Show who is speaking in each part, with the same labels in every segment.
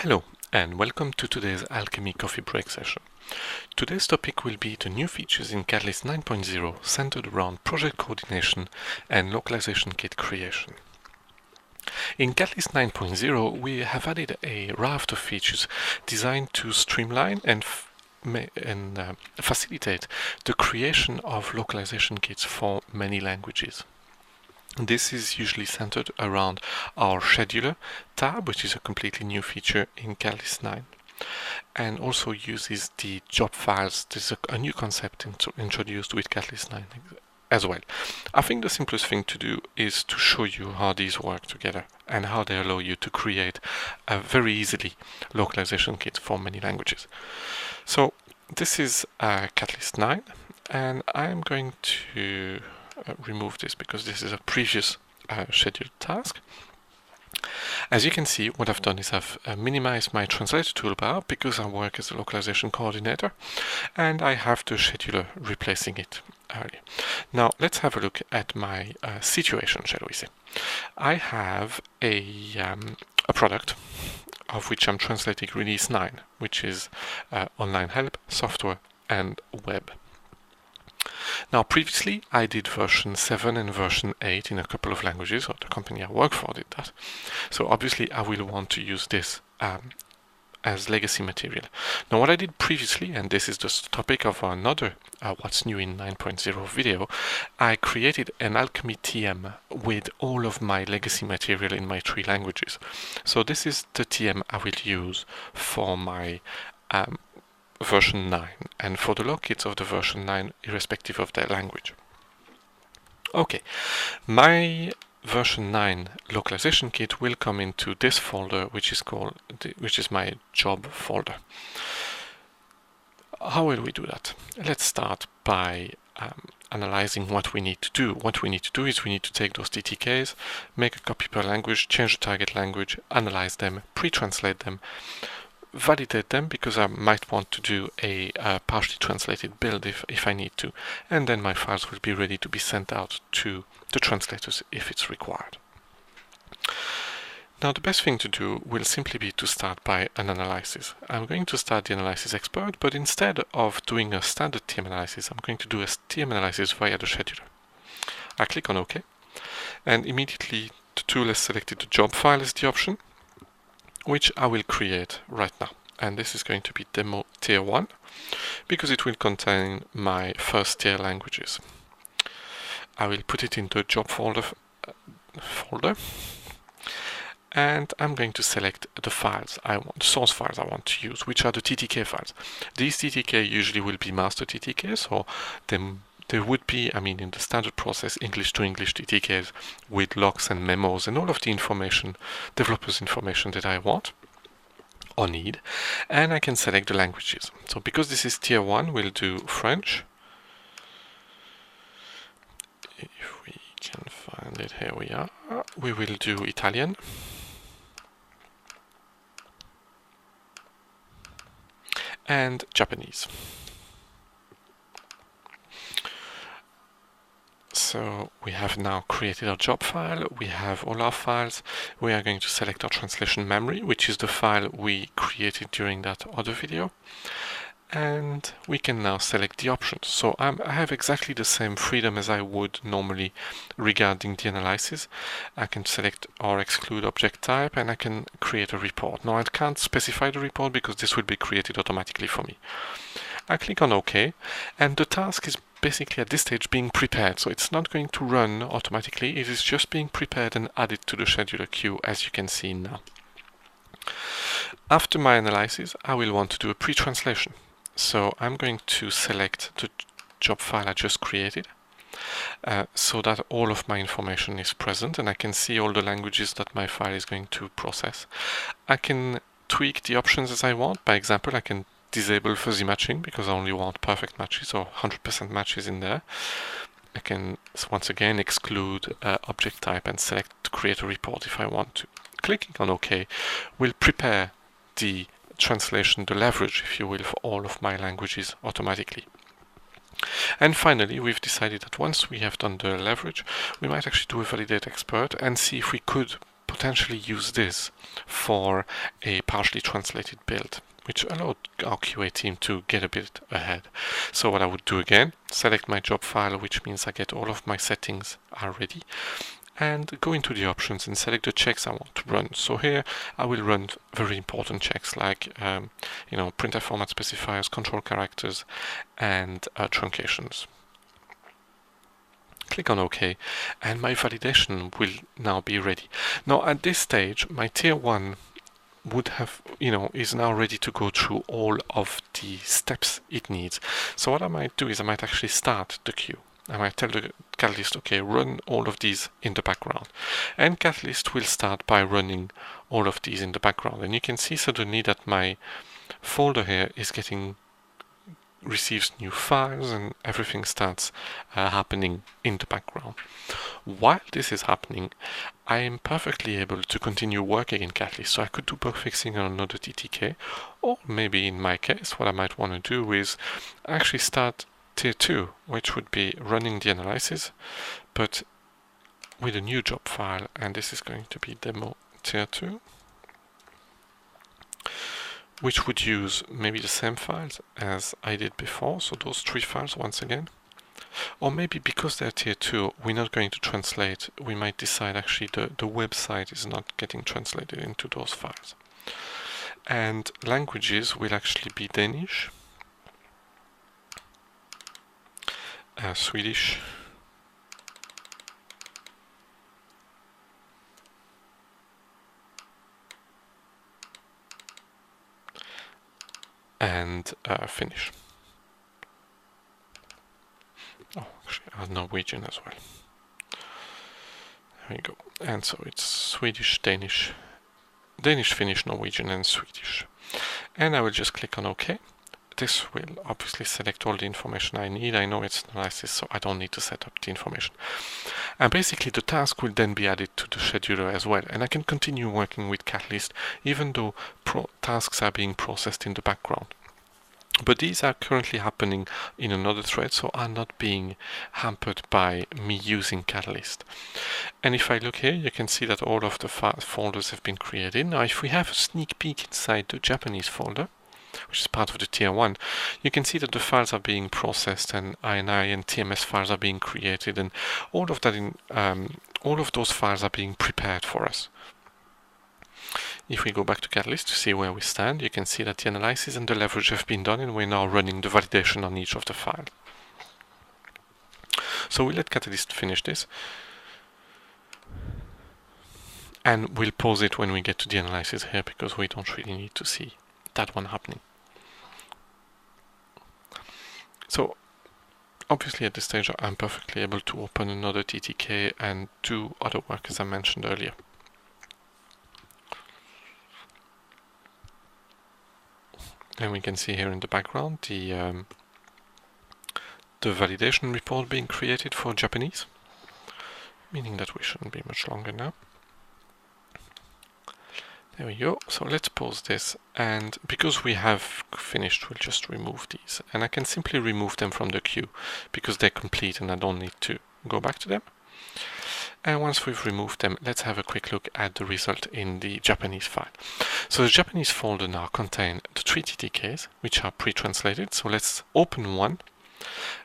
Speaker 1: Hello and welcome to today's Alchemy coffee break session. Today's topic will be the new features in Catalyst 9.0 centered around project coordination and localization kit creation. In Catalyst 9.0 we have added a raft of features designed to streamline and facilitate the creation of localization kits for many languages. This is usually centered around our Scheduler tab, which is a completely new feature in Catalyst 9, and also uses the job files. This is a new concept introduced with Catalyst 9 as well. I think the simplest thing to do is to show you how these work together and how they allow you to create very easily localization kits for many languages. So this is Catalyst 9, and I'm going to remove this because this is a previous scheduled task. As you can see, what I've done is I've minimized my translator toolbar because I work as a localization coordinator, and I have the scheduler replacing it earlier. Now let's have a look at my situation, shall we say. I have a product of which I'm translating release 9, which is online help, software and web. Now previously I did version 7 and version 8 in a couple of languages, or the company I work for did that. So obviously I will want to use this as legacy material. Now what I did previously, and this is the topic of another What's New in 9.0 video, I created an Alchemy TM with all of my legacy material in my 3 languages. So this is the TM I will use for my version 9 and for the log kits of the version 9 irrespective of their language. Okay, my version 9 localization kit will come into this folder, which is my job folder. How will we do that? Let's start by analyzing what we need to do. What we need to do is we need to take those TTKs, make a copy per language, change the target language, analyze them, pre-translate them, validate them because I might want to do a partially translated build if I need to, and then my files will be ready to be sent out to the translators if it's required. Now the best thing to do will simply be to start by an analysis. I'm going to start the analysis expert, but instead of doing a standard TM analysis, I'm going to do a TM analysis via the scheduler. I click on OK, and immediately the tool has selected the job file as the option, which I will create right now. And this is going to be demo tier 1 because it will contain my first tier languages. I will put it into a job folder, and I'm going to select the files I want, the source files I want to use, which are the TTK files. These TTK usually will be master TTK, so there would be, in the standard process, English to English TTKs with logs and memos and all of the information, developers information that I want or need, and I can select the languages. So because this is tier 1, we'll do French. If we can find it, here we are. We will do Italian. And Japanese. So we have now created our job file, we have all our files. We are going to select our translation memory, which is the file we created during that other video. And we can now select the options. So I have exactly the same freedom as I would normally regarding the analysis. I can select or exclude object type, and I can create a report. Now I can't specify the report because this will be created automatically for me. I click on OK, and the task is basically at this stage being prepared, so it's not going to run automatically, it is just being prepared and added to the scheduler queue, as you can see now. After my analysis, I will want to do a pre-translation. So I'm going to select the job file I just created so that all of my information is present and I can see all the languages that my file is going to process. I can tweak the options as I want. By example, I can disable fuzzy matching because I only want perfect matches or 100% matches in there. I can once again exclude object type and select to create a report if I want to. Clicking on OK will prepare the translation, the leverage, if you will, for all of my languages automatically. And finally, we've decided that once we have done the leverage, we might actually do a validate expert and see if we could potentially use this for a partially translated build, which allowed our QA team to get a bit ahead. So what I would do again, select my job file, which means I get all of my settings are ready, and go into the options and select the checks I want to run. So here I will run very important checks like printer format specifiers, control characters, and truncations. Click on OK, and my validation will now be ready. Now at this stage, my tier 1 would have, is now ready to go through all of the steps it needs. So what I might do is I might actually start the queue. I might tell the Catalyst, okay, run all of these in the background. And Catalyst will start by running all of these in the background. And you can see suddenly that my folder here is receives new files and everything starts happening in the background. While this is happening, I am perfectly able to continue working in Catalyst. So I could do bug fixing on another TTK, or maybe in my case, what I might want to do is actually start tier 2, which would be running the analysis, but with a new job file, and this is going to be demo tier 2. Which would use maybe the same files as I did before, so those 3 files once again. Or maybe because they're tier 2, we're not going to translate, we might decide actually the website is not getting translated into those files. And languages will actually be Danish, Swedish, and Finnish. Oh, actually, Norwegian as well. There we go. And so it's Swedish, Danish, Finnish, Norwegian, and Swedish. And I will just click on OK. This will obviously select all the information I need. I know it's analysis, so I don't need to set up the information. And basically the task will then be added to the scheduler as well. And I can continue working with Catalyst even though tasks are being processed in the background. But these are currently happening in another thread, so are not being hampered by me using Catalyst. And if I look here, you can see that all of the folders have been created. Now, if we have a sneak peek inside the Japanese folder, which is part of the tier 1, you can see that the files are being processed and INI and TMS files are being created, and all of that all of those files are being prepared for us. If we go back to Catalyst to see where we stand, you can see that the analysis and the leverage have been done, and we're now running the validation on each of the files. So we'll let Catalyst finish this, and we'll pause it when we get to the analysis here because we don't really need to see that one happening. So obviously at this stage I'm perfectly able to open another TTK and do other work as I mentioned earlier. And we can see here in the background the validation report being created for Japanese, meaning that we shouldn't be much longer now. There we go. So let's pause this, and because we have finished, we'll just remove these, and I can simply remove them from the queue because they're complete and I don't need to go back to them. And once we've removed them, let's have a quick look at the result in the Japanese file. So the Japanese folder now contains the 3 TTKs, which are pre-translated. So let's open one.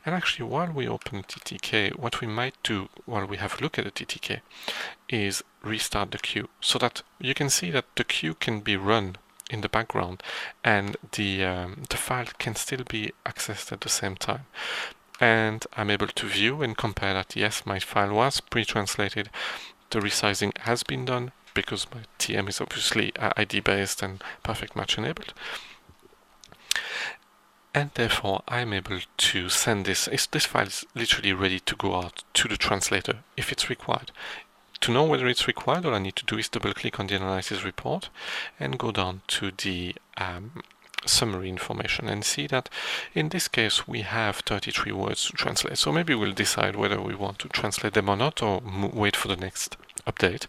Speaker 1: And actually, while we open TTK, what we might do while we have a look at the TTK is restart the queue, so that you can see that the queue can be run in the background and the file can still be accessed at the same time. And I'm able to view and compare that, yes, my file was pre-translated, the resizing has been done because my TM is obviously ID based and perfect match enabled. And therefore I'm able to send this file is literally ready to go out to the translator if it's required. To know whether it's required, all I need to do is double click on the analysis report and go down to the summary information and see that in this case we have 33 words to translate. So maybe we'll decide whether we want to translate them or not, or wait for the next update.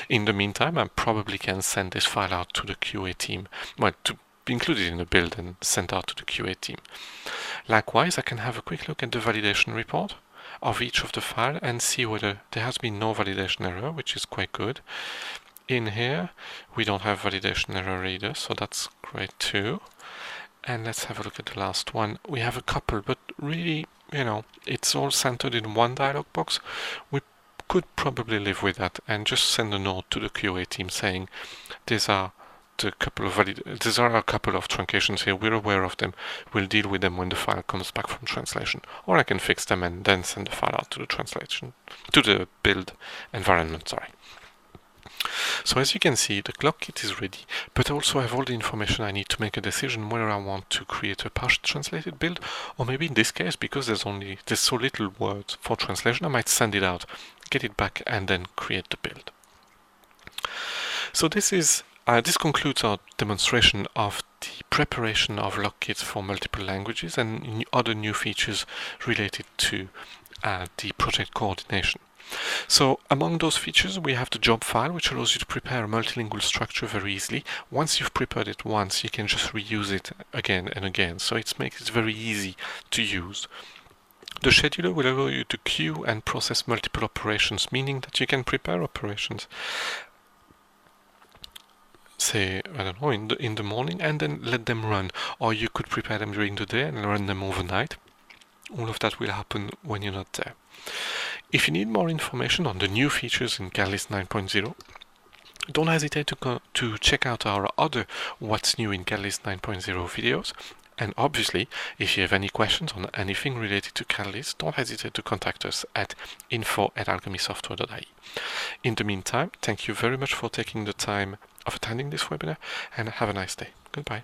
Speaker 1: In the meantime, I probably can send this file out to the QA team, well, to be included in the build and sent out to the QA team. Likewise, I can have a quick look at the validation report of each of the files and see whether there has been no validation error, which is quite good. in here we don't have validation error either, so that's great too. And let's have a look at the last one. We have a couple, but really, you know, it's all centered in one dialog box. We could probably live with that and just send a note to the QA team saying these are a couple of truncations here. We're aware of them. We'll deal with them when the file comes back from translation. Or I can fix them and then send the file out to the translation, to the build environment, sorry. So as you can see, the clock kit is ready, but I also have all the information I need to make a decision whether I want to create a partially translated build, or maybe in this case, because there's so little words for translation, I might send it out, get it back, and then create the build. So this concludes our demonstration of the preparation of log kits for multiple languages and other new features related to the project coordination. So among those features we have the job file, which allows you to prepare a multilingual structure very easily. Once you've prepared it once, you can just reuse it again and again, so it makes it very easy to use. The scheduler will allow you to queue and process multiple operations, meaning that you can prepare operations, say, I don't know, in the morning and then let them run, or you could prepare them during the day and run them overnight. All of that will happen when you're not there. If you need more information on the new features in Catalyst 9.0, don't hesitate to check out our other What's New in Catalyst 9.0 videos. And obviously, if you have any questions on anything related to Catalyst, don't hesitate to contact us at info@alchemysoftware.ie. In the meantime, thank you very much for taking the time of attending this webinar, and have a nice day. Goodbye.